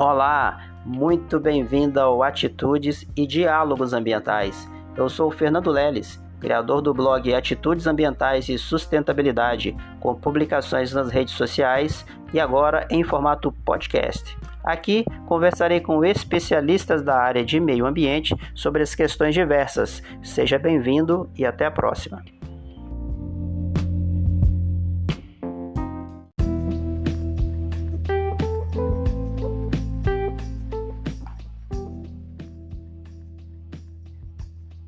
Olá, muito bem-vindo ao Atitudes e Diálogos Ambientais. Eu sou o Fernando Leles, criador do blog Atitudes Ambientais e Sustentabilidade, com publicações nas redes sociais e agora em formato podcast. Aqui conversarei com especialistas da área de meio ambiente sobre as questões diversas. Seja bem-vindo e até a próxima.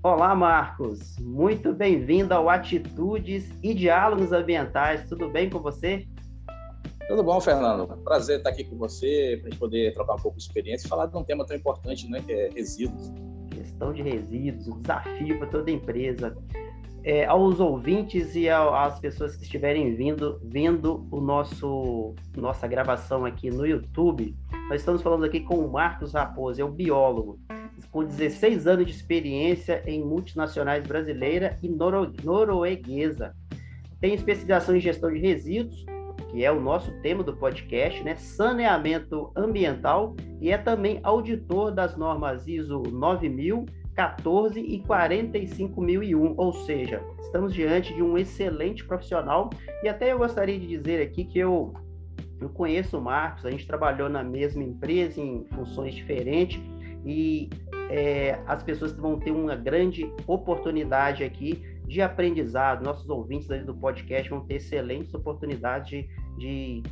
Olá, Marcos. Muito bem-vindo ao Atitudes e Diálogos Ambientais. Tudo bem com você? Tudo bom, Fernando? Prazer estar aqui com você, para a gente poder trocar um pouco de experiência e falar de um tema tão importante, né, que é resíduos. Questão de resíduos, um desafio para toda empresa. Aos ouvintes e às pessoas que estiverem vendo nossa gravação aqui no YouTube, nós estamos falando aqui com o Marcos Raposo, é um biólogo, com 16 anos de experiência em multinacionais brasileira e norueguesa. Tem especialização em gestão de resíduos, que é o nosso tema do podcast, né? Saneamento ambiental, e é também auditor das normas ISO 9000, 14 e 45001, ou seja, estamos diante de um excelente profissional. E até eu gostaria de dizer aqui que eu conheço o Marcos, a gente trabalhou na mesma empresa em funções diferentes, e as pessoas vão ter uma grande oportunidade aqui de aprendizado. Nossos ouvintes aí do podcast vão ter excelentes oportunidades de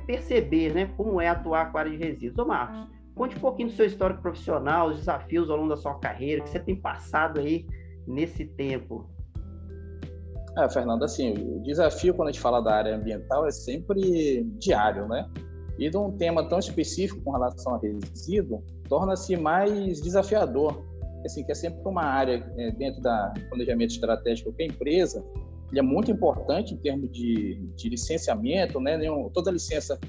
perceber, né, como é atuar com a área de resíduos. Ô Marcos, conte um pouquinho do seu histórico profissional, os desafios ao longo da sua carreira, que você tem passado aí nesse tempo. Fernando, assim, o desafio quando a gente fala da área ambiental é sempre diário, né? E de um tema tão específico com relação a resíduo, torna-se mais desafiador. Assim, que é sempre uma área dentro da planejamento estratégico que a empresa, ele é muito importante em termos de licenciamento, né? Toda licença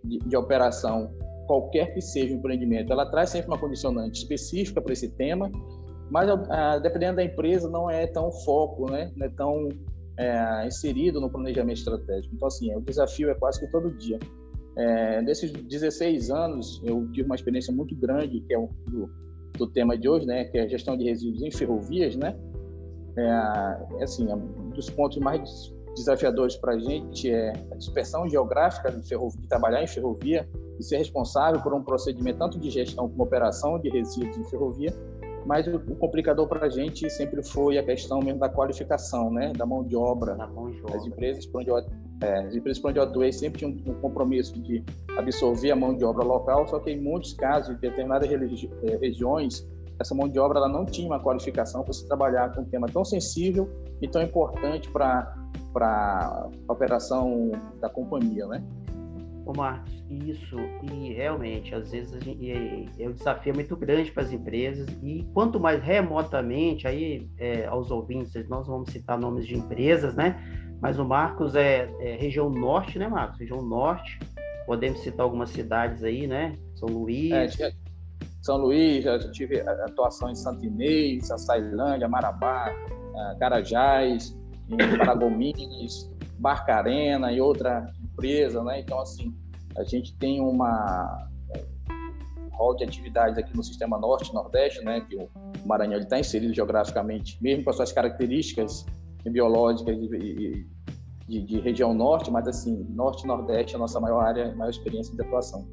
de operação, qualquer que seja o empreendimento, ela traz sempre uma condicionante específica para esse tema, mas dependendo da empresa não é tão foco, né? Não é tão inserido no planejamento estratégico. Então, assim, o desafio é quase que todo dia. Nesses 16 anos, eu tive uma experiência muito grande, que é do tema de hoje, né, que é a gestão de resíduos em ferrovias, né? Assim, um dos pontos mais desafiadores para a gente é a dispersão geográfica de trabalhar em ferrovia e ser responsável por um procedimento tanto de gestão como operação de resíduos em ferrovia. Mas o complicador para a gente sempre foi a questão mesmo da qualificação, né, da mão de obra. As empresas por onde eu atuei sempre tinham um compromisso de absorver a mão de obra local, só que em muitos casos, em determinadas regiões, essa mão de obra ela não tinha uma qualificação para se trabalhar com um tema tão sensível e tão importante para a operação da companhia, né? Ô Marcos, isso, e realmente, às vezes o desafio é muito grande para as empresas, e quanto mais remotamente, aí aos ouvintes, nós vamos citar nomes de empresas, né? Mas o Marcos é região norte, né, Marcos? Região norte, podemos citar algumas cidades aí, né? São Luís. São Luís, já tive atuação em Santo Inês, Açailândia, Marabá, Carajás, em Paragominas, Barcarena e outra empresa, né? Então, assim, a gente tem um rol de atividades aqui no sistema norte e nordeste, né? Que o Maranhão está inserido geograficamente, mesmo com as suas características biológicas de região norte, mas, assim, norte e nordeste é a nossa maior área, maior experiência de atuação.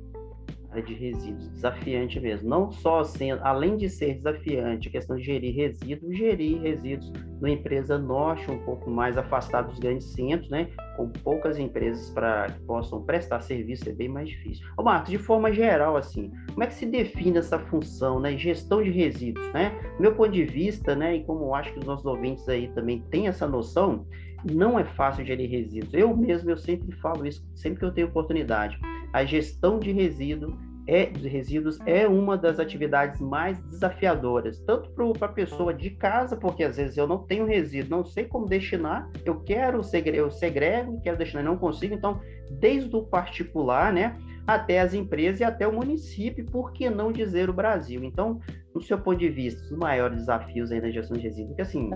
De resíduos, desafiante mesmo, não só sendo, além de ser desafiante a questão de gerir resíduos numa empresa norte, um pouco mais afastada dos grandes centros, né, com poucas empresas para que possam prestar serviço, é bem mais difícil. Ô Marcos, de forma geral, assim, como é que se define essa função, né, gestão de resíduos, né? Do meu ponto de vista, né, e como eu acho que os nossos ouvintes aí também têm essa noção, não é fácil gerir resíduos. Eu sempre falo isso, sempre que eu tenho oportunidade. A gestão de resíduos é uma das atividades mais desafiadoras, tanto para a pessoa de casa, porque às vezes eu não tenho resíduo, não sei como destinar, eu segrego, quero destinar, não consigo, então, desde o particular, né, até as empresas e até o município, por que não dizer o Brasil? Então, no seu ponto de vista, os maiores desafios aí na gestão de resíduos, porque assim,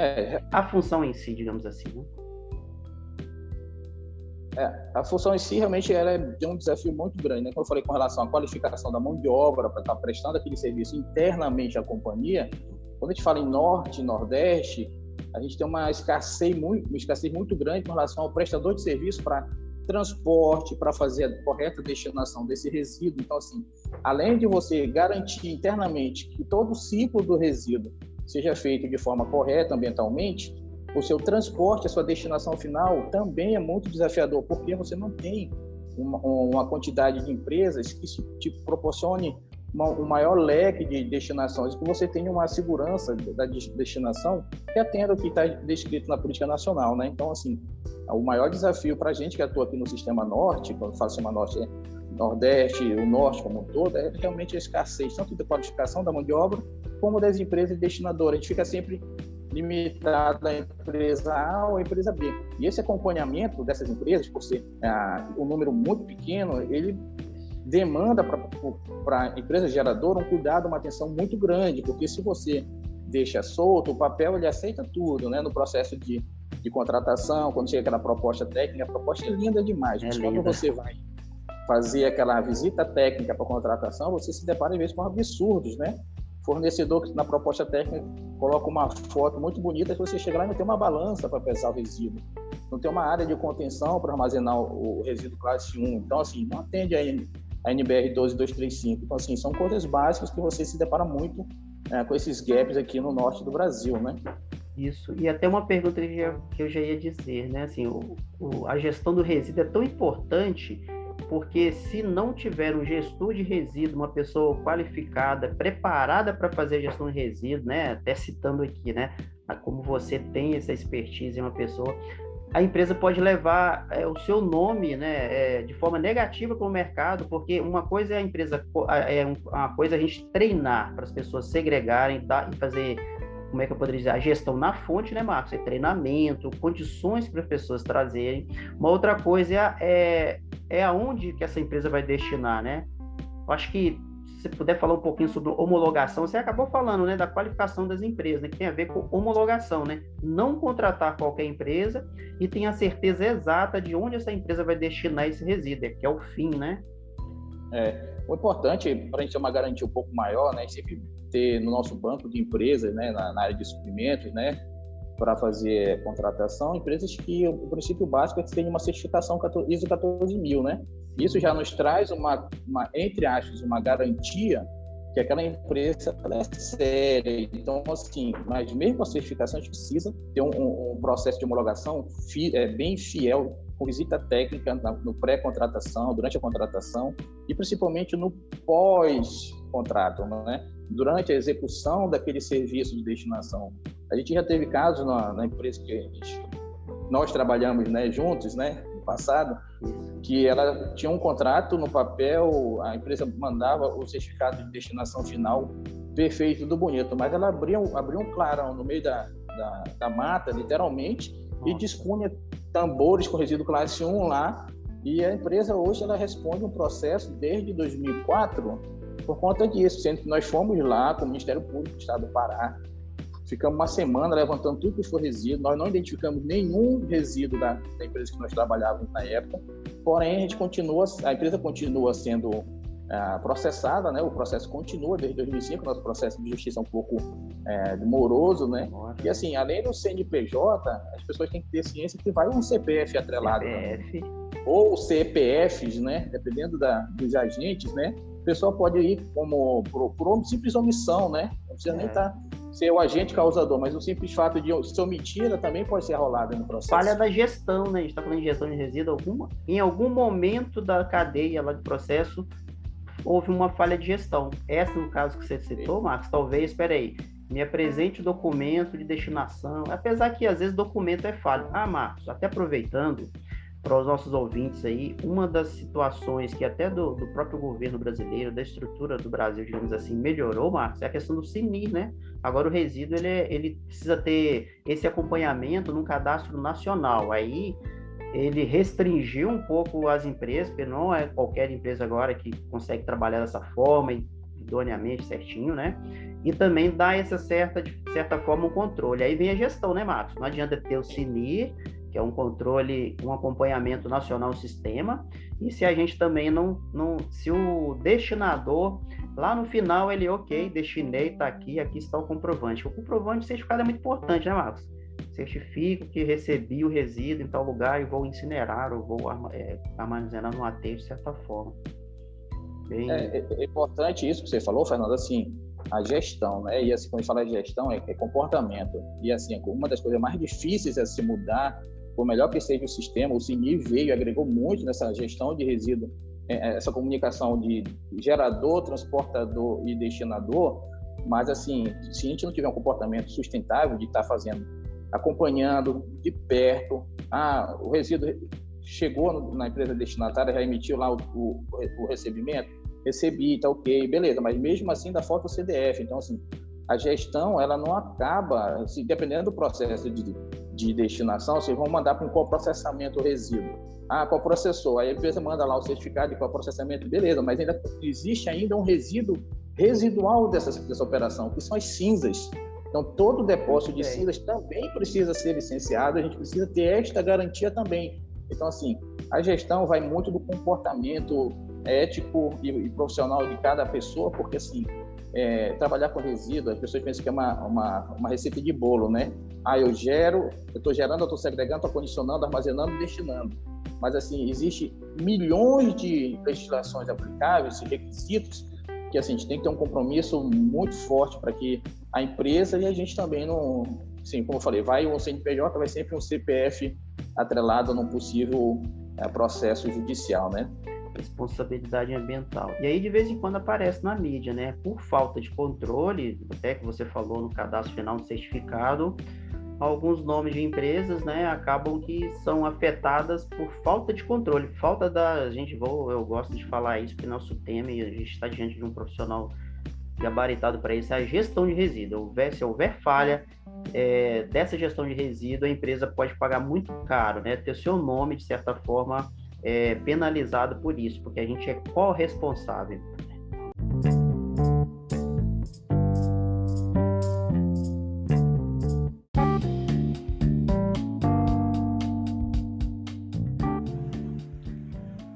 a função em si, digamos assim, né? A função em si realmente tem um desafio muito grande, né? Como eu falei com relação à qualificação da mão de obra para estar prestando aquele serviço internamente à companhia, quando a gente fala em Norte e Nordeste, a gente tem uma escassez muito grande com relação ao prestador de serviço para transporte, para fazer a correta destinação desse resíduo. Então, assim, além de você garantir internamente que todo o ciclo do resíduo seja feito de forma correta ambientalmente, o seu transporte, a sua destinação final também é muito desafiador, porque você não tem uma quantidade de empresas que te proporcione um maior leque de destinações, que você tenha uma segurança da destinação que atenda o que está descrito na política nacional, né? Então, assim, o maior desafio para a gente que atua aqui no Sistema Norte, quando eu falo Sistema Norte, Nordeste, o Norte como um todo, é realmente a escassez, tanto da qualificação da mão de obra, como das empresas destinadoras. A gente fica sempre limitado à empresa A ou à empresa B. E esse acompanhamento dessas empresas, por ser um número muito pequeno, ele demanda para a empresa geradora um cuidado, uma atenção muito grande, porque se você deixa solto, o papel ele aceita tudo, né? No processo de contratação, quando chega aquela proposta técnica, a proposta é linda demais, mas quando você vai fazer aquela visita técnica para contratação, você se depara às vezes com absurdos, né? Fornecedor que na proposta técnica coloca uma foto muito bonita, que você chega lá e não tem uma balança para pesar o resíduo, não tem uma área de contenção para armazenar o resíduo classe 1, então assim, não atende a NBR 12235. Então assim, são coisas básicas que você se depara muito com esses gaps aqui no norte do Brasil, né? Isso, e até uma pergunta que eu já ia dizer, né? Assim, a gestão do resíduo é tão importante porque se não tiver um gestor de resíduo, uma pessoa qualificada, preparada para fazer a gestão de resíduo, né? Até citando aqui, né? Como você tem essa expertise em uma pessoa, a empresa pode levar o seu nome, né, de forma negativa para o mercado, porque uma coisa é a empresa, uma coisa é a gente treinar para as pessoas segregarem e fazer, como é que eu poderia dizer, a gestão na fonte, né, Marcos? É treinamento, condições para as pessoas trazerem. Uma outra coisa é aonde que essa empresa vai destinar, né? Eu acho que, se você puder falar um pouquinho sobre homologação, você acabou falando, né, da qualificação das empresas, né, que tem a ver com homologação, né? Não contratar qualquer empresa e ter a certeza exata de onde essa empresa vai destinar esse resíduo, que é o fim, né? O importante, para a gente ter uma garantia um pouco maior, né, sempre ter no nosso banco de empresas, né, na área de suprimentos, né, para fazer contratação, empresas que o princípio básico é que tenham uma certificação ISO 14000, né? Isso já nos traz entre aspas, uma garantia que aquela empresa é séria. Então, assim, mas mesmo a certificação, a gente precisa ter um processo de homologação bem fiel, com visita técnica no pré-contratação, durante a contratação e principalmente no pós-contrato, né? Durante a execução daquele serviço de destinação. A gente já teve casos na empresa que nós trabalhamos, né, juntos, né, no passado, que ela tinha um contrato no papel, a empresa mandava o certificado de destinação final perfeito, tudo bonito, mas ela abria um clarão no meio da mata, literalmente, e dispunha tambores com resíduo classe 1 lá, e a empresa hoje ela responde um processo desde 2004 por conta disso, sendo que nós fomos lá com o Ministério Público do Estado do Pará, ficamos uma semana levantando tudo que for resíduo, nós não identificamos nenhum resíduo da empresa que nós trabalhávamos na época, porém a empresa continua sendo processada, né? O processo continua desde 2005, nosso processo de justiça é um pouco moroso, né? E assim, além do CNPJ, as pessoas têm que ter ciência que vai um CPF atrelado, ou CPFs, né? Dependendo dos agentes, né? A pessoa pode ir como por simples omissão, né? Não precisa nem ser o agente causador, mas o simples fato de se omitir também pode ser arrolado no processo. Falha da gestão, né? A gente está falando de gestão de resíduo, em algum momento da cadeia lá do processo houve uma falha de gestão. Essa, no caso que você citou, Marcos, talvez, me apresente o documento de destinação, apesar que às vezes documento é falho. Marcos, até aproveitando para os nossos ouvintes aí, uma das situações que até do próprio governo brasileiro, da estrutura do Brasil, digamos assim, melhorou, Marcos, é a questão do CNIR, né? Agora o resíduo, ele precisa ter esse acompanhamento num cadastro nacional. Aí ele restringiu um pouco as empresas, porque não é qualquer empresa agora que consegue trabalhar dessa forma, idoneamente, certinho, né? E também dá de certa forma, um controle. Aí vem a gestão, né, Marcos? Não adianta ter o CNIR que é um controle, um acompanhamento nacional do sistema, e se a gente também se o destinador, lá no final ele, ok, destinei, está aqui está o comprovante. O comprovante certificado é muito importante, né, Marcos? Certifico que recebi o resíduo em tal lugar e vou incinerar ou vou armazenar no aterro de certa forma. É importante isso que você falou, Fernando, assim, a gestão, né? E assim, quando a gente fala de gestão, é comportamento. E assim, uma das coisas mais difíceis a se mudar, por melhor que seja o sistema, o CNI veio e agregou muito nessa gestão de resíduo, essa comunicação de gerador, transportador e destinador, mas assim, se a gente não tiver um comportamento sustentável de estar fazendo, acompanhando de perto, o resíduo chegou na empresa destinatária, já emitiu lá o recebimento, recebi, tá ok, beleza, mas mesmo assim ainda falta o CDF. Então, assim, a gestão, ela não acaba, assim, dependendo do processo de destinação, vocês vão mandar para um coprocessamento o resíduo. Coprocessou, aí a empresa manda lá o certificado de coprocessamento, beleza, mas ainda existe ainda um resíduo residual dessa operação, que são as cinzas. Então, todo depósito de cinzas também precisa ser licenciado, a gente precisa ter esta garantia também. Então, assim, a gestão vai muito do comportamento ético e profissional de cada pessoa, porque, assim, trabalhar com resíduo, as pessoas pensam que é uma receita de bolo, né? Eu estou gerando, eu estou segregando, estou condicionando, armazenando, destinando. Mas, assim, existe milhões de legislações aplicáveis e requisitos que, assim, a gente tem que ter um compromisso muito forte para que a empresa e a gente também não... Sim, como eu falei, vai um CNPJ, vai sempre um CPF atrelado num possível processo judicial, né? Responsabilidade ambiental. E aí, de vez em quando, aparece na mídia, né? Por falta de controle, até que você falou no cadastro final do certificado, alguns nomes de empresas, né, acabam que são afetadas por falta de controle, eu gosto de falar isso, porque nosso tema, e a gente está diante de um profissional gabaritado para isso, é a gestão de resíduo. Se houver falha dessa gestão de resíduo, a empresa pode pagar muito caro, né, ter seu nome, de certa forma, penalizado por isso, porque a gente é corresponsável.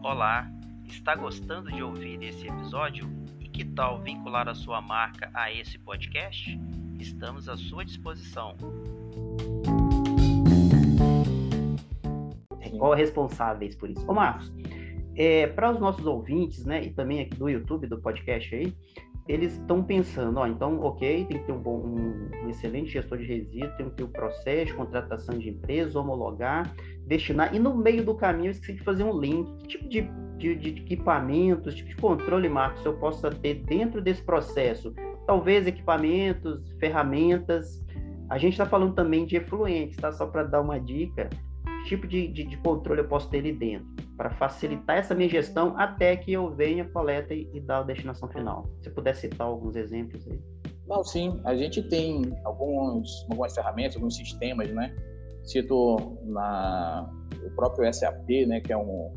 Olá, está gostando de ouvir esse episódio? E que tal vincular a sua marca a esse podcast? Estamos à sua disposição. Corresponsáveis por isso. Ô Marcos, para os nossos ouvintes, né, e também aqui do YouTube, do podcast aí, eles estão pensando, então, ok, tem que ter um excelente gestor de resíduo, tem que ter o processo de contratação de empresa, homologar, destinar, e no meio do caminho eu esqueci de fazer um link, que tipo de equipamentos, tipo de controle, Marcos, eu possa ter dentro desse processo, talvez equipamentos, ferramentas, a gente está falando também de efluentes, tá? Só para dar uma dica, que tipo de controle eu posso ter ali dentro, para facilitar essa minha gestão até que eu venha, coleta e dar a destinação final. Se puder citar alguns exemplos aí. Não, sim, a gente tem algumas ferramentas, alguns sistemas, né? Cito o próprio SAP, né, que é um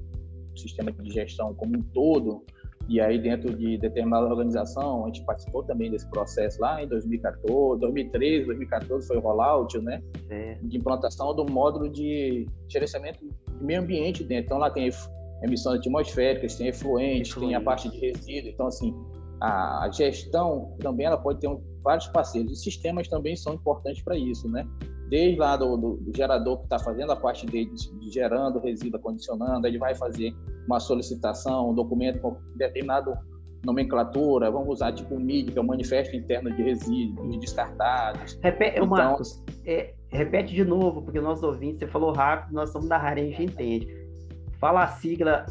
sistema de gestão como um todo, e aí dentro de determinada organização, a gente participou também desse processo lá em 2014, 2013, 2014 foi o rollout, né, de implantação do módulo de gerenciamento de meio ambiente dentro. Então lá tem emissões atmosféricas, tem efluentes, tem a parte de resíduo. Então, assim, a gestão também ela pode ter vários parceiros. Os sistemas também são importantes para isso, né? Desde lá do gerador que está fazendo a parte de gerando resíduo, acondicionando, ele vai fazer uma solicitação, um documento com determinada nomenclatura, vamos usar tipo o MID, que é o Manifesto Interno de Resíduos, de Descartados. Então, Marcos, repete de novo, porque nossos ouvintes, você falou rápido, nós somos da área, a gente entende. Fala a sigla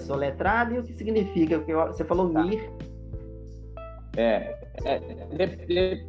soletrada e o que significa, porque você falou MIR.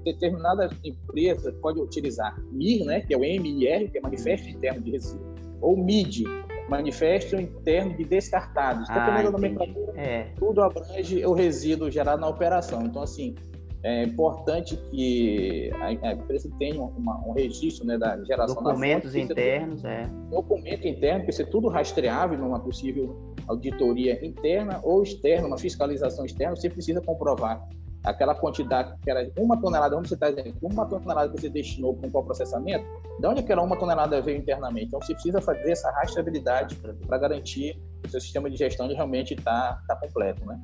Determinada empresa pode utilizar MIR, né, que é o MIR, que é Manifesto Interno de Resíduos, ou MID, Manifesto Interno de Descartados. Dependendo da nomenclatura, tudo abrange o resíduo gerado na operação. Então, assim, é importante que a empresa tenha um registro, né, da geração documentos internos, documento interno, que ser tudo rastreável numa possível auditoria interna ou externa, uma fiscalização externa. Você precisa comprovar aquela quantidade que era 1 tonelada, vamos citar exemplo, 1 tonelada que você destinou para um processamento, de onde aquela 1 tonelada veio internamente? Então, você precisa fazer essa rastreabilidade para garantir que o seu sistema de gestão realmente está completo, né?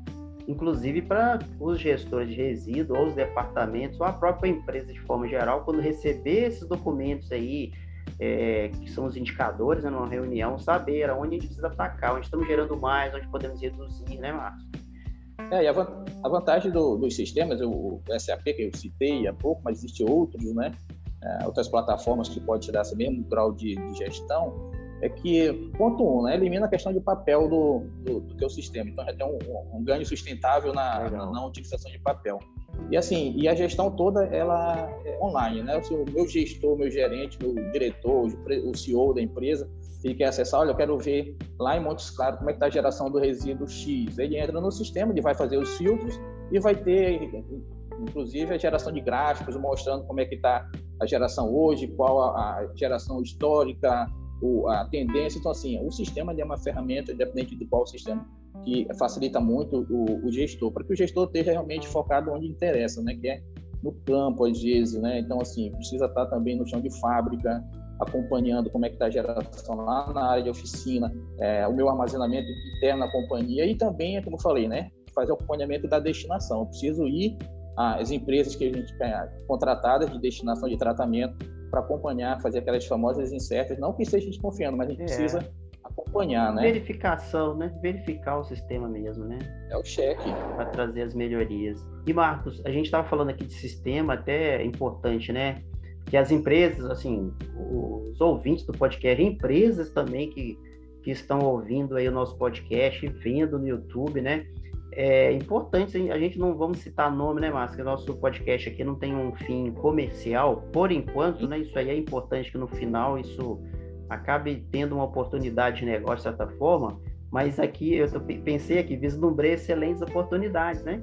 Inclusive para os gestores de resíduo, ou os departamentos, ou a própria empresa de forma geral, quando receber esses documentos aí, que são os indicadores, né, numa reunião, saber aonde a gente precisa atacar, onde estamos gerando mais, onde podemos reduzir, né, Márcio? E a vantagem dos sistemas, o SAP que eu citei há pouco, mas existem outros, né? Outras plataformas que podem te dar esse mesmo grau de gestão, é que, ponto 1, né, elimina a questão de papel do teu sistema. Então, já tem um ganho sustentável na utilização de papel. E assim, a gestão toda, ela é online, né? O meu gestor, meu gerente, meu diretor, o CEO da empresa, ele quer acessar, olha, eu quero ver lá em Montes Claros como é que está a geração do resíduo X. Ele entra no sistema, ele vai fazer os filtros e vai ter, inclusive, a geração de gráficos mostrando como é que está a geração hoje, qual a geração histórica, a tendência. Então, assim, o sistema é uma ferramenta, independente de qual sistema, que facilita muito o gestor, para que o gestor esteja realmente focado onde interessa, né? Que é no campo, às vezes, né? Então, assim, precisa estar também no chão de fábrica, acompanhando como é que está a geração lá na área de oficina, o meu armazenamento interno na companhia e também, como eu falei, né? Fazer o acompanhamento da destinação. Eu preciso ir às empresas que a gente tem contratadas de destinação de tratamento para acompanhar, fazer aquelas famosas incertas, não que esteja desconfiando, mas a gente precisa acompanhar, né? Verificação, né? Verificar o sistema mesmo, né? É o cheque. Para trazer as melhorias. E, Marcos, a gente estava falando aqui de sistema, até é importante, né? Que as empresas, assim, os ouvintes do podcast, empresas também que estão ouvindo aí o nosso podcast, vendo no YouTube, né? É importante, a gente não vamos citar nome, né, Márcio? Que o nosso podcast aqui não tem um fim comercial, por enquanto, né? Isso aí é importante que no final isso acabe tendo uma oportunidade de negócio de certa forma, mas aqui eu pensei aqui, vislumbrei excelentes oportunidades, né?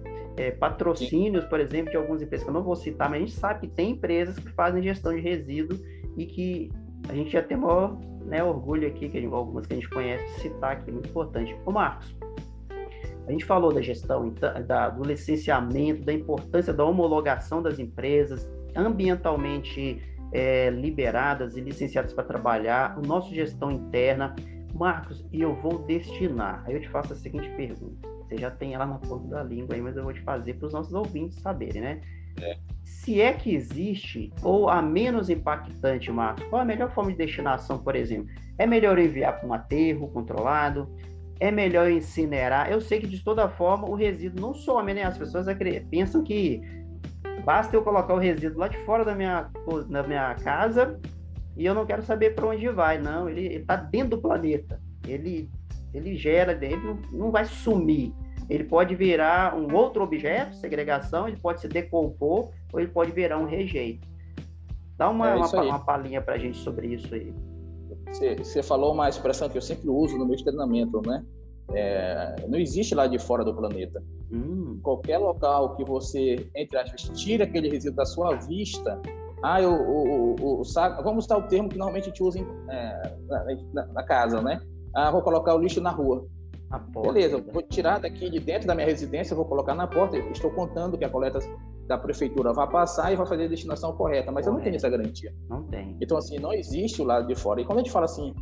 Patrocínios, por exemplo, de algumas empresas que eu não vou citar, mas a gente sabe que tem empresas que fazem gestão de resíduo e que a gente já tem maior, né, orgulho aqui, algumas que a gente conhece, citar aqui, muito importante. Ô, Marcos, a gente falou da gestão, do licenciamento, da importância da homologação das empresas, ambientalmente liberadas e licenciadas para trabalhar, o nosso gestão interna. Marcos, e eu vou destinar, aí eu te faço a seguinte pergunta, você já tem ela na ponta da língua aí, mas eu vou te fazer para os nossos ouvintes saberem, né? Se é que existe, ou a menos impactante, Marcos, qual a melhor forma de destinação, por exemplo? É melhor enviar para um aterro controlado? É melhor incinerar? Eu sei que, de toda forma, o resíduo não some, né? As pessoas pensam que basta eu colocar o resíduo lá de fora da minha casa e eu não quero saber para onde vai. Não, ele está dentro do planeta. Ele gera, ele não vai sumir. Ele pode virar um outro objeto, segregação, ele pode se decompor ou ele pode virar um rejeito. Dá uma palhinha para a gente sobre isso aí. Você falou uma expressão que eu sempre uso no meu treinamento, né? Não existe lá de fora do planeta. Qualquer local que você, entre aspas, tira aquele resíduo da sua vista, vamos usar o termo que normalmente a gente usa na casa, né? Vou colocar o lixo na rua. Beleza, vou tirar daqui de dentro da minha residência, vou colocar na porta, estou contando que a coleta da prefeitura vai passar e vai fazer a destinação correta, mas eu não tenho essa garantia. Não tem. Então, assim, não existe o lado de fora. E quando a gente fala assim,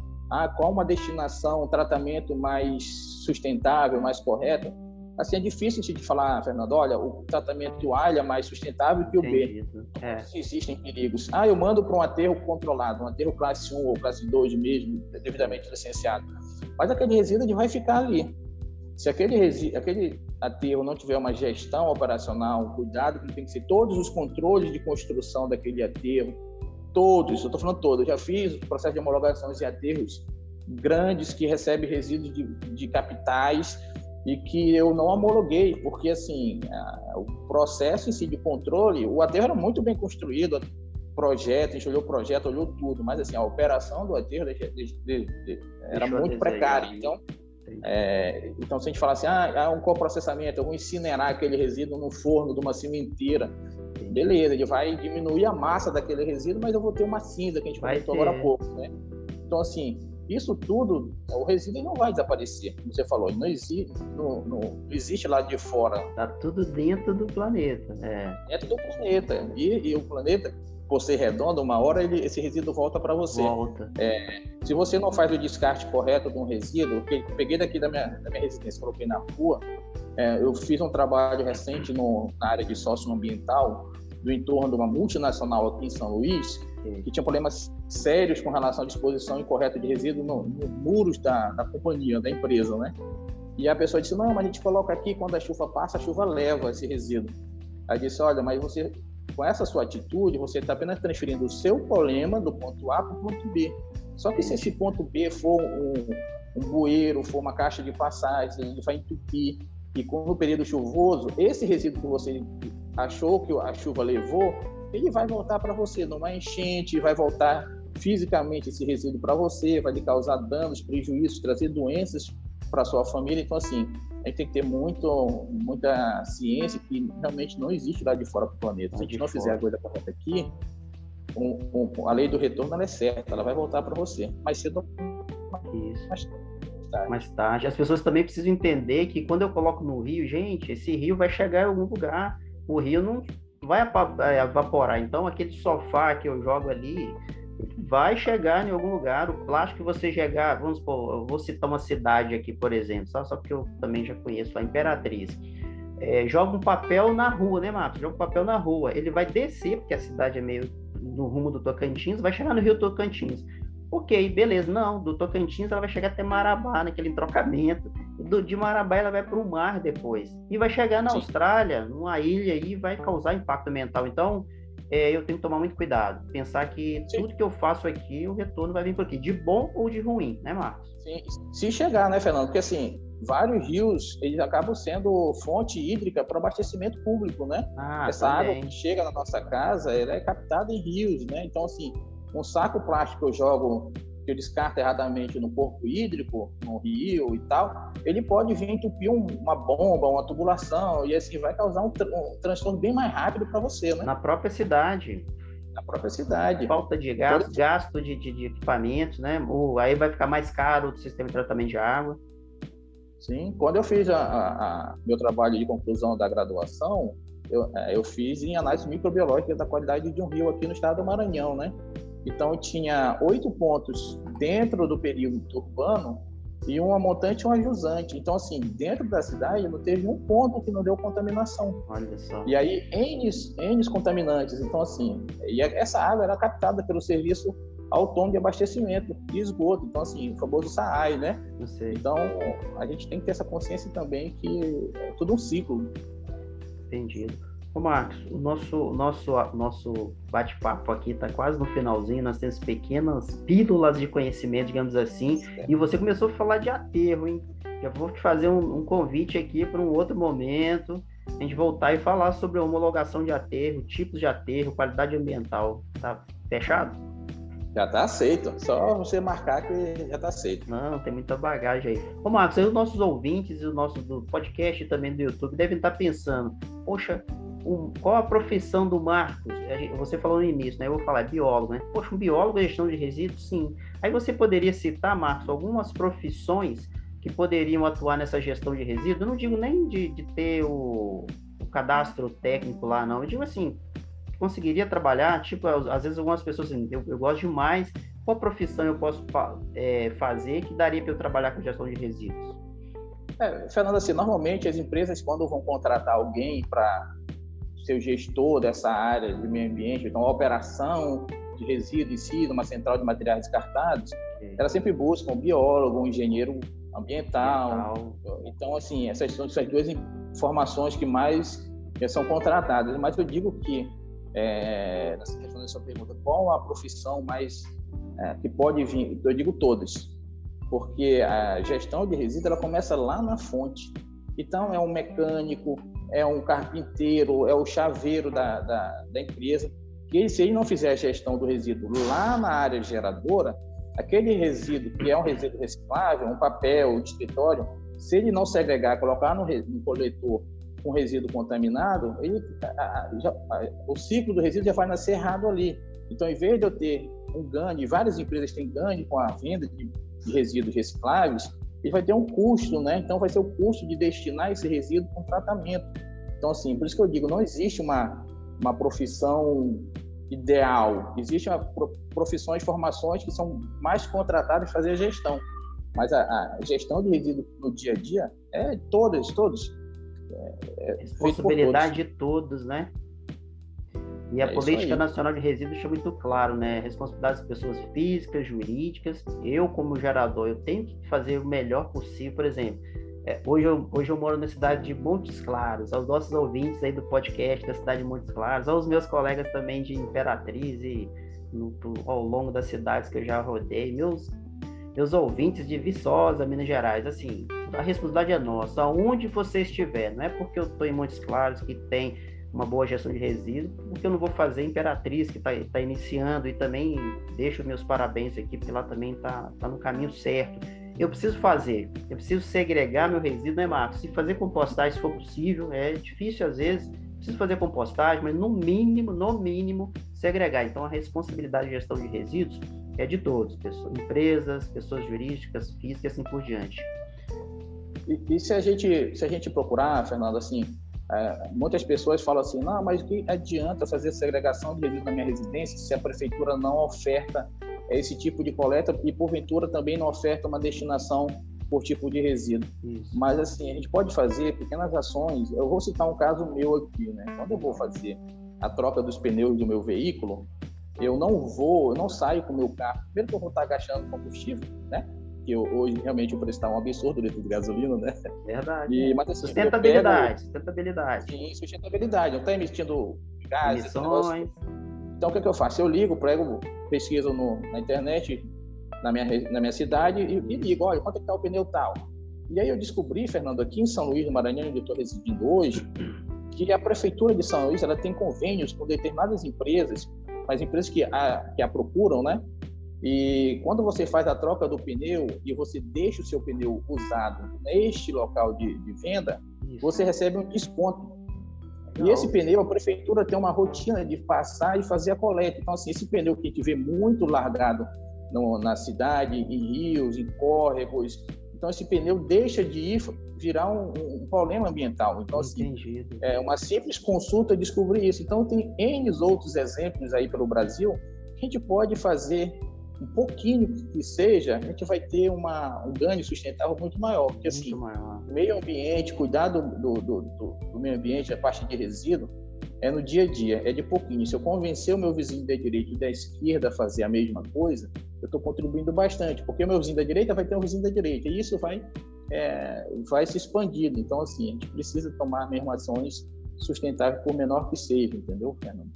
qual uma destinação, um tratamento mais sustentável, mais correto, assim, é difícil de falar, Fernando, olha, o tratamento A é mais sustentável que o B. Se existem perigos. Eu mando para um aterro controlado, um aterro classe 1 ou classe 2 mesmo, devidamente licenciado. Mas aquele resíduo vai ficar ali. Se aquele aterro não tiver uma gestão operacional, um cuidado, que tem que ser todos os controles de construção daquele aterro, todos, eu estou falando todos, eu já fiz o processo de homologação de aterros grandes que recebem resíduos de capitais e que eu não homologuei, porque assim, o processo em si de controle, o aterro era muito bem construído, projeto, a gente olhou o projeto, olhou tudo, mas assim, a operação do aterro era muito precária. Então, se a gente falar assim, um coprocessamento, eu vou incinerar aquele resíduo no forno de uma cimenteira, beleza, ele vai diminuir a massa daquele resíduo, mas eu vou ter uma cinza, que a gente comentou agora há pouco, né? Então, assim, Isso tudo, o resíduo não vai desaparecer, como você falou, não existe lá de fora. Tá tudo dentro do planeta. Dentro do planeta. E o planeta, por ser redondo, uma hora esse resíduo volta para você. Volta. Se você não faz o descarte correto de um resíduo, que peguei daqui da minha residência, coloquei na rua, eu fiz um trabalho recente na área de socioambiental, do entorno de uma multinacional aqui em São Luís, que tinha problemas sérios com relação à disposição incorreta de resíduo nos muros da companhia, da empresa, né? E a pessoa disse, não, mas a gente coloca aqui, quando a chuva passa, a chuva leva esse resíduo. Aí disse, olha, mas você, com essa sua atitude, você está apenas transferindo o seu problema do ponto A para o ponto B. Só que se esse ponto B for um bueiro, for uma caixa de passagem, ele vai entupir, e no período chuvoso, esse resíduo que você achou que a chuva levou, ele vai voltar para você numa enchente, vai voltar fisicamente esse resíduo para você, vai lhe causar danos, prejuízos, trazer doenças para sua família. Então, assim, a gente tem que ter muita ciência que realmente não existe lá de fora do planeta. Se a gente não fizer a coisa correta aqui, a lei do retorno ela é certa, ela vai voltar para você. Mais cedo ou mais tarde. As pessoas também precisam entender que quando eu coloco no rio, gente, esse rio vai chegar em algum lugar. O rio não vai evaporar. Então, aquele sofá que eu jogo ali vai chegar em algum lugar. O plástico que você jogar, vamos supor, eu vou citar uma cidade aqui, por exemplo, só porque eu também já conheço, a Imperatriz. Joga um papel na rua, né, Marcos? Joga um papel na rua. Ele vai descer, porque a cidade é meio no rumo do Tocantins, vai chegar no rio Tocantins. Ok, beleza. Não, do Tocantins ela vai chegar até Marabá, naquele entrocamento. De Marabá ela vai para o mar depois. E vai chegar na Austrália, numa ilha, e vai causar impacto ambiental. Então, eu tenho que tomar muito cuidado. Pensar que tudo que eu faço aqui, o retorno vai vir por aqui. De bom ou de ruim, né, Marcos? Sim, se chegar, né, Fernando? Porque, assim, vários rios, eles acabam sendo fonte hídrica para abastecimento público, né? Essa água que chega na nossa casa, ela é captada em rios, né? Então, assim, um saco plástico que eu jogo, que eu descarto erradamente no corpo hídrico, no rio e tal, ele pode vir entupir uma bomba, uma tubulação, e assim vai causar um transtorno bem mais rápido para você, né? Na própria cidade. Na própria cidade. Falta de gasto de equipamentos, né? Aí vai ficar mais caro o sistema de tratamento de água. Sim, quando eu fiz meu trabalho de conclusão da graduação, eu fiz em análise microbiológica da qualidade de um rio aqui no estado do Maranhão, né? Então, eu tinha 8 pontos dentro do perímetro urbano e uma montante e uma jusante. Então, assim, dentro da cidade não teve um ponto que não deu contaminação. Olha só. E aí, N contaminantes. Então, assim, e essa água era captada pelo Serviço Autônomo de Abastecimento de Esgoto. Então, assim, o famoso SAAI, né? Não sei. Então, a gente tem que ter essa consciência também que é tudo um ciclo. Entendido. Ô Marcos, o nosso bate-papo aqui está quase no finalzinho, nós temos pequenas pílulas de conhecimento, digamos assim, e você começou a falar de aterro, hein? Já vou te fazer um convite aqui para um outro momento, a gente voltar e falar sobre a homologação de aterro, tipos de aterro, qualidade ambiental. Tá fechado? Já está aceito, só você marcar que já está aceito. Não, tem muita bagagem aí. Ô Marcos, aí os nossos ouvintes e os nossos do podcast e também do YouTube devem estar pensando, poxa, qual a profissão do Marcos? Você falou no início, né? Eu vou falar, biólogo, né? Poxa, um biólogo de gestão de resíduos? Sim. Aí você poderia citar, Marcos, algumas profissões que poderiam atuar nessa gestão de resíduos? Eu não digo nem de ter o cadastro técnico lá, não. Eu digo assim, conseguiria trabalhar, tipo, às vezes algumas pessoas assim, eu gosto demais, qual profissão eu posso fazer que daria para eu trabalhar com gestão de resíduos? Fernando, assim, normalmente as empresas, quando vão contratar alguém para ser o gestor dessa área de meio ambiente, então a operação de resíduos em si, numa central de materiais descartados, elas sempre buscam um biólogo, um engenheiro ambiental. Então, assim, essas são essas duas informações que mais são contratadas. Mas eu digo que, nessa questão da sua pergunta, qual a profissão mais que pode vir? Eu digo todas, porque a gestão de resíduos ela começa lá na fonte. Então, é um mecânico, é um carpinteiro, é o chaveiro da empresa, que se ele não fizer a gestão do resíduo lá na área geradora, aquele resíduo, que é um resíduo reciclável, um papel, um escritório, se ele não segregar, colocar no coletor um resíduo contaminado, o ciclo do resíduo já vai nascer errado ali. Então, em vez de eu ter um ganho, e várias empresas têm ganho com a venda de de resíduos recicláveis, ele vai ter um custo, né? Então vai ser o custo de destinar esse resíduo para um tratamento. Então, assim, por isso que eu digo, não existe uma profissão ideal. Existem profissões, formações que são mais contratadas para fazer a gestão. Mas a gestão de resíduos no dia a dia é todos. Responsabilidade de todos, né? E a Política Nacional de Resíduos deixa muito claro, né? Responsabilidade das pessoas físicas, jurídicas. Eu, como gerador, eu tenho que fazer o melhor possível. Por exemplo, hoje eu moro na cidade de Montes Claros. Aos nossos ouvintes aí do podcast da cidade de Montes Claros, aos meus colegas também de Imperatriz e ao longo das cidades que eu já rodei, meus ouvintes de Viçosa, Minas Gerais, assim, a responsabilidade é nossa, aonde você estiver. Não é porque eu estou em Montes Claros que tem uma boa gestão de resíduos, porque eu não vou fazer Imperatriz, que está iniciando, e também deixo meus parabéns aqui, porque lá também está no caminho certo. Eu preciso segregar meu resíduo, né, Marcos? Se fazer compostagem, se for possível, é difícil às vezes, preciso fazer compostagem, mas no mínimo, segregar. Então, a responsabilidade de gestão de resíduos é de todos, empresas, pessoas jurídicas, físicas e assim por diante. E se a gente procurar, Fernando, assim, muitas pessoas falam assim, não, mas o que adianta fazer segregação de resíduos na minha residência se a prefeitura não oferta esse tipo de coleta e, porventura, também não oferta uma destinação por tipo de resíduo. Isso. Mas, assim, a gente pode fazer pequenas ações. Eu vou citar um caso meu aqui, né? Quando eu vou fazer a troca dos pneus do meu veículo, eu não saio com o meu carro. Primeiro que eu vou estar gastando combustível, né? Que hoje realmente o preço está um absurdo, o litro de gasolina, né? Verdade. Mas, assim, sustentabilidade. Sim, sustentabilidade. Não está emitindo gás, emissões. Então, o que eu faço? Eu ligo, pesquiso na internet, na minha cidade, e ligo, olha, quanto é que está o pneu tal? E aí eu descobri, Fernando, aqui em São Luís do Maranhão, onde eu estou residindo hoje, que a Prefeitura de São Luís ela tem convênios com determinadas empresas, as empresas que a procuram, né? E quando você faz a troca do pneu e você deixa o seu pneu usado neste local de venda, você recebe um desconto. E esse pneu, a prefeitura tem uma rotina de passar e fazer a coleta. Então, assim, esse pneu que a gente vê muito largado na cidade, em rios, em córregos, então esse pneu deixa de virar um problema ambiental. Então, assim, é uma simples consulta descobrir isso. Então, tem N outros exemplos aí pelo Brasil que a gente pode fazer um pouquinho que seja, a gente vai ter um ganho sustentável muito maior. Porque, assim, meio ambiente, cuidar do meio ambiente, a parte de resíduo, é no dia a dia, é de pouquinho. Se eu convencer o meu vizinho da direita e da esquerda a fazer a mesma coisa, eu estou contribuindo bastante, porque o meu vizinho da direita vai ter um vizinho da direita, e isso vai se expandindo. Então, assim, a gente precisa tomar mesmo ações sustentáveis, por menor que seja, entendeu, Fernando?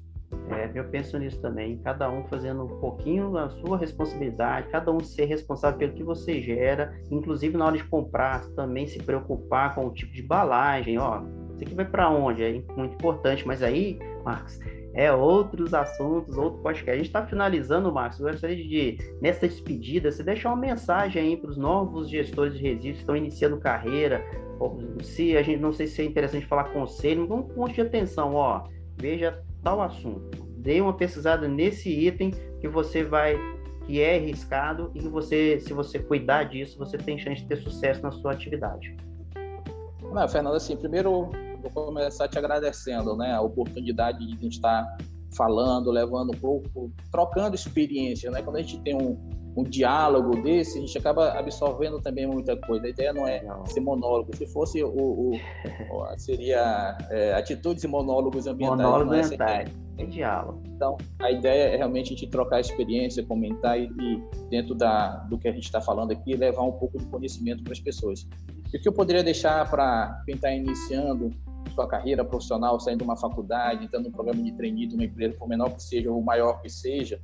Eu penso nisso também, cada um fazendo um pouquinho da sua responsabilidade, cada um ser responsável pelo que você gera, inclusive na hora de comprar, também se preocupar com o tipo de embalagem, ó, isso aqui vai para onde? É muito importante, mas aí, Marcos, outros assuntos, outro podcast. A gente está finalizando, Marcos, eu gostaria de, nessa despedida, você deixar uma mensagem aí para os novos gestores de resíduos que estão iniciando carreira, não sei se é interessante falar conselho, mas um ponto de atenção, ó, veja tal assunto, dê uma pesquisada nesse item que é arriscado e que se você cuidar disso, você tem chance de ter sucesso na sua atividade. Não, Fernando, assim, primeiro vou começar te agradecendo, né, a oportunidade de a gente estar falando, levando um pouco, trocando experiências, né? Quando a gente tem um diálogo desse, a gente acaba absorvendo também muita coisa. A ideia não é ser monólogo. Se fosse seria atitudes e monólogos ambientais. Monólogos ambientais, tem diálogo. Então, a ideia é realmente a gente trocar experiência, comentar e dentro do que a gente está falando aqui, levar um pouco de conhecimento para as pessoas. E o que eu poderia deixar para quem está iniciando sua carreira profissional, saindo de uma faculdade, entrando num programa de trainee de uma empresa, por menor que seja ou maior que seja,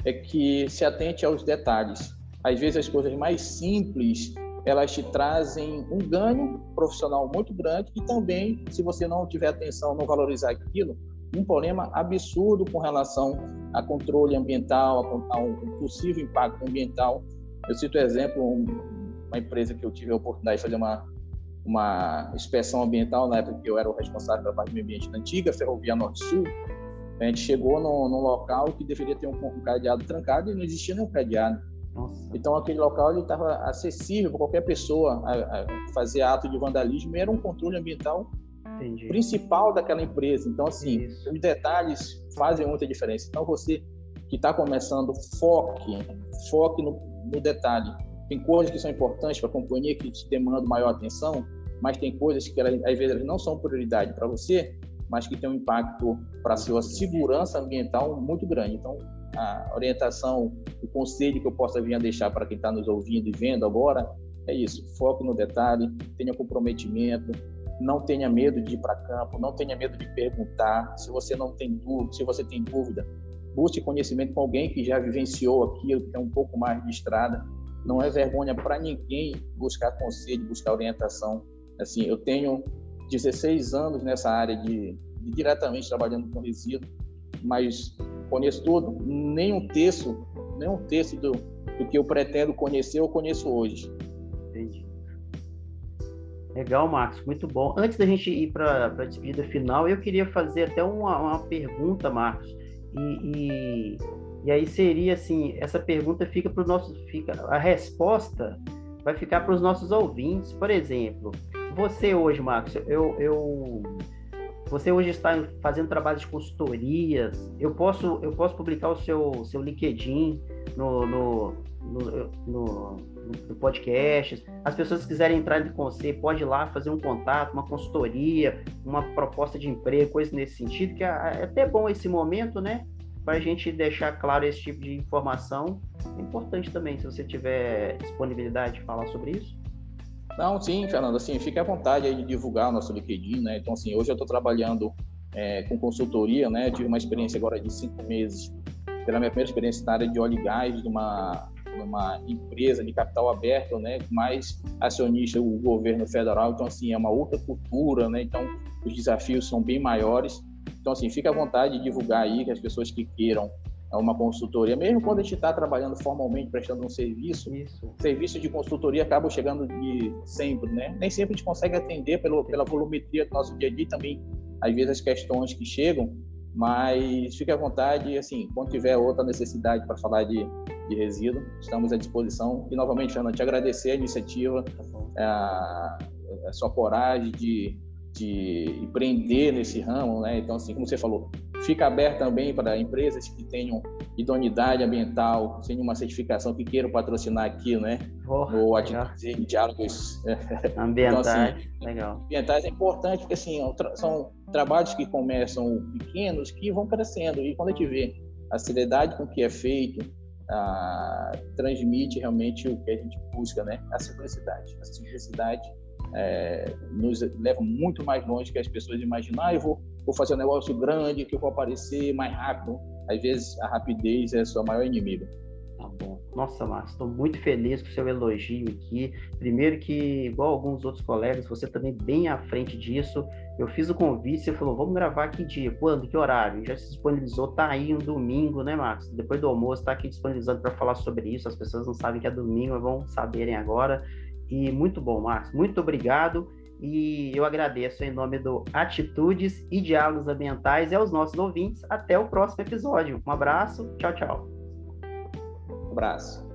é que se atente aos detalhes. Às vezes as coisas mais simples, elas te trazem um ganho profissional muito grande e também, se você não tiver atenção, não valorizar aquilo, um problema absurdo com relação a controle ambiental, a um possível impacto ambiental. Eu cito exemplo, uma empresa que eu tive a oportunidade de fazer uma inspeção ambiental na época que eu era o responsável pela parte do meio ambiente da antiga Ferrovia Norte-Sul. A gente chegou num local que deveria ter um cadeado trancado e não existia nenhum cadeado. Nossa. Então, aquele local estava acessível para qualquer pessoa a fazer ato de vandalismo, e era um controle ambiental Entendi. principal daquela empresa. Então, assim, Isso. os detalhes fazem muita diferença. Então, você que está começando, foque no detalhe. Tem coisas que são importantes para a companhia, que te demandam maior atenção, mas tem coisas que, às vezes, não são prioridade para você, mas que tem um impacto para a sua segurança ambiental muito grande. Então, a orientação, o conselho que eu possa vir a deixar para quem está nos ouvindo e vendo agora é isso: foque no detalhe, tenha comprometimento, não tenha medo de ir para campo, não tenha medo de perguntar. Se você não tem dúvida, se você tem dúvida, busque conhecimento com alguém que já vivenciou aquilo, que tem um pouco mais de estrada. Não é vergonha para ninguém buscar conselho, buscar orientação. Assim, eu tenho 16 anos nessa área de diretamente trabalhando com resíduo, mas conheço tudo, nem um terço do que eu pretendo conhecer, eu conheço hoje. Entendi. Legal, Marcos, muito bom. Antes da gente ir para a despedida final, eu queria fazer até uma pergunta, Marcos. E aí seria assim, essa pergunta fica para o nosso, a resposta vai ficar para os nossos ouvintes. Por exemplo, você hoje, Marcos, você hoje está fazendo trabalho de consultorias. Eu posso publicar o seu LinkedIn no podcast. As pessoas que quiserem entrar com você, pode ir lá fazer um contato, uma consultoria, uma proposta de emprego, coisa nesse sentido, que é até bom esse momento, né? Para a gente deixar claro esse tipo de informação. É importante também, se você tiver disponibilidade de falar sobre isso. Não, sim, Fernando, assim, fique à vontade aí de divulgar o nosso LinkedIn, né? Então, assim, hoje eu estou trabalhando com consultoria, né? Eu tive uma experiência agora de 5 meses, pela minha primeira experiência na área de óleo e gás, numa empresa de capital aberto, né? Mais acionista o governo federal. Então, assim, é uma outra cultura, né? Então, os desafios são bem maiores. Então, assim, fique à vontade de divulgar aí, que as pessoas que queiram uma consultoria, mesmo quando a gente está trabalhando formalmente, prestando um serviço de consultoria acaba chegando de sempre, né? Nem sempre a gente consegue atender pela volumetria do nosso dia a dia também, às vezes as questões que chegam, mas fique à vontade, assim, quando tiver outra necessidade para falar de resíduo, estamos à disposição. E, novamente, Fernando, te agradecer a iniciativa, a sua coragem de empreender nesse ramo, né? Então, assim, como você falou, fica aberto também para empresas que tenham idoneidade ambiental, sem uma certificação, que queiram patrocinar aqui, né? No Atitudes e Diálogos ambientais. Então, assim, legal. Ambientais é importante, porque assim, são trabalhos que começam pequenos, que vão crescendo, e quando a gente vê a seriedade com que é feito, transmite realmente o que a gente busca, né? A simplicidade. A simplicidade nos leva muito mais longe que as pessoas imaginam. Eu vou fazer um negócio grande, que eu vou aparecer mais rápido. Às vezes a rapidez é a sua maior inimiga. Tá bom. Nossa, Márcio, estou muito feliz com o seu elogio aqui. Primeiro que, igual alguns outros colegas, você também bem à frente disso. Eu fiz o convite, você falou, vamos gravar que dia? Quando? Que horário? Já se disponibilizou, tá aí um domingo, né, Marcos? Depois do almoço, tá aqui disponibilizando para falar sobre isso. As pessoas não sabem que é domingo, mas vão saberem agora. E muito bom, Marcos. Muito obrigado. E eu agradeço em nome do Atitudes e Diálogos Ambientais e aos nossos ouvintes. Até o próximo episódio. Um abraço. Tchau, tchau. Um abraço.